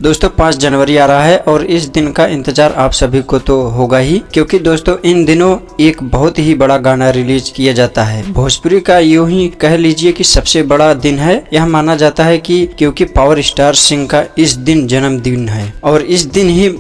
दोस्तों 5 जनवरी आ रहा है और इस दिन का इंतजार आप सभी को तो होगा ही, क्योंकि दोस्तों इन दिनों एक बहुत ही बड़ा गाना रिलीज किया जाता है। भोजपुरी का यूं ही कह लीजिए कि सबसे बड़ा दिन है। यह माना जाता है कि क्योंकि पावर स्टार सिंह का इस दिन जन्मदिन है और इस दिन ही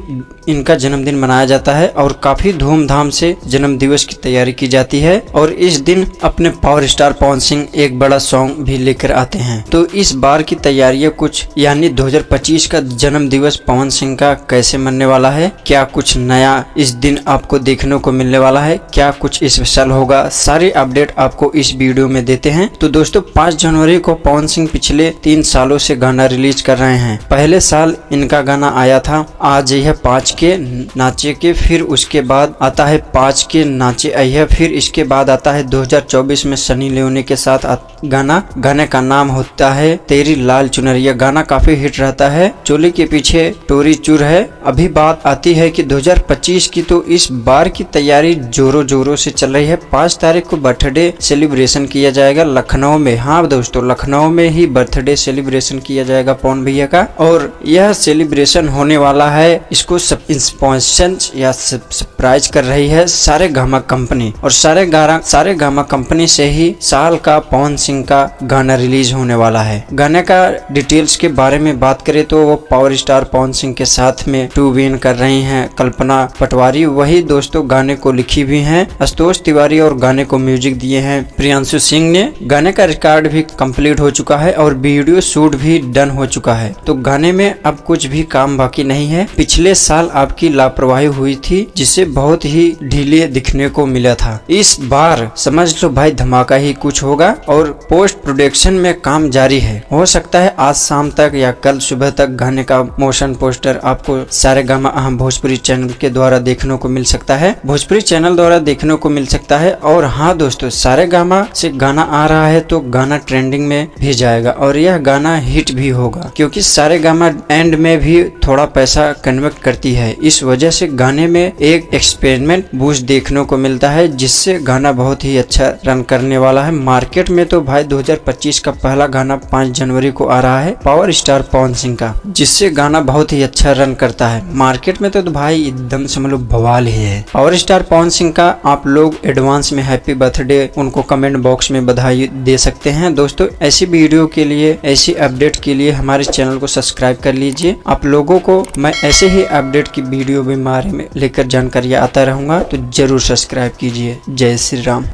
इनका जन्मदिन मनाया जाता है और काफी धूमधाम से जन्म दिवस की तैयारी की जाती है। और इस दिन अपने पावर स्टार पवन सिंह एक बड़ा सॉन्ग भी लेकर आते हैं। तो इस बार की तैयारियां कुछ यानी 2025 का जन्म दिवस पवन सिंह का कैसे मनने वाला है, क्या कुछ नया इस दिन आपको देखने को मिलने वाला है, क्या कुछ स्पेशल होगा, सारी अपडेट आपको इस वीडियो में देते हैं। तो दोस्तों 5 जनवरी को पवन सिंह पिछले 3 सालों से गाना रिलीज कर रहे हैं। पहले साल इनका गाना आया था आज यह 5 के नाचे के, फिर उसके बाद आता है 5 के नाचे अय्या, फिर इसके बाद आता है 2024 में सनी लियोनी के साथ गाने का नाम होता है तेरी लाल चुनरिया। गाना काफी हिट रहता है, चोली के पीछे टोरी चूर है। अभी बात आती है कि 2025 की, तो इस बार की तैयारी जोरों से चल रही है। 5 तारीख को बर्थडे सेलिब्रेशन किया जाएगा लखनऊ में। हाँ दोस्तों, लखनऊ में ही बर्थडे सेलिब्रेशन किया जाएगा पवन भैया का, और यह सेलिब्रेशन होने वाला है। इसको स्पॉन्सर या सरप्राइज कर रही है सारेगामा कंपनी, और सारेगामा कंपनी से ही साल का पवन सिंह का गाना रिलीज होने वाला है। गाने का डिटेल्स के बारे में बात करें तो वो पावर स्टार पवन सिंह के साथ में टू विन कर रही हैं कल्पना पटवारी, वही दोस्तों गाने को लिखी भी हैं आशुतोष तिवारी और गाने को म्यूजिक दिए हैं प्रियांशु सिंह ने। गाने का रिकॉर्ड भी कंप्लीट हो चुका है और वीडियो शूट भी डन हो चुका है, तो गाने में अब कुछ भी काम बाकी नहीं है। पिछले साल आपकी लापरवाही हुई थी जिससे बहुत ही ढीले दिखने को मिला था। इस बार समझ लो भाई धमाका ही कुछ होगा और पोस्ट प्रोडक्शन में काम जारी है। हो सकता है आज शाम तक या कल सुबह तक गाने का मोशन पोस्टर आपको सारेगामा भोजपुरी चैनल के द्वारा देखने को मिल सकता है, भोजपुरी चैनल द्वारा देखने को मिल सकता है। और हाँ दोस्तों, सारेगामा से गाना आ रहा है तो गाना ट्रेंडिंग में भी जाएगा और यह गाना हिट भी होगा, क्योंकि सारेगामा एंड में भी थोड़ा पैसा कन्वर्ट करती है। इस वजह से गाने में एक एक्सपेरिमेंट बूस्ट देखने को मिलता है, जिससे गाना बहुत ही अच्छा रन करने वाला है। मार्केट में तो भाई 2025 का पहला गाना 5 जनवरी को आ रहा है पावर स्टार पवन सिंह का, जिससे गाना बहुत ही अच्छा रन करता है। मार्केट में तो भाई एकदम समझ लो बवाल ही है। पावर स्टार पवन सिंह का आप लोग एडवांस में हैप्पी बर्थडे उनको कमेंट बॉक्स में बधाई दे सकते हैं। दोस्तों ऐसी वीडियो के लिए, ऐसी अपडेट के लिए हमारे चैनल को सब्सक्राइब कर लीजिए। आप लोगों को मैं ऐसे ही अपडेट की वीडियो के बारे में लेकर जानकारी आता रहूंगा, तो जरूर सब्सक्राइब कीजिए। जय श्री राम।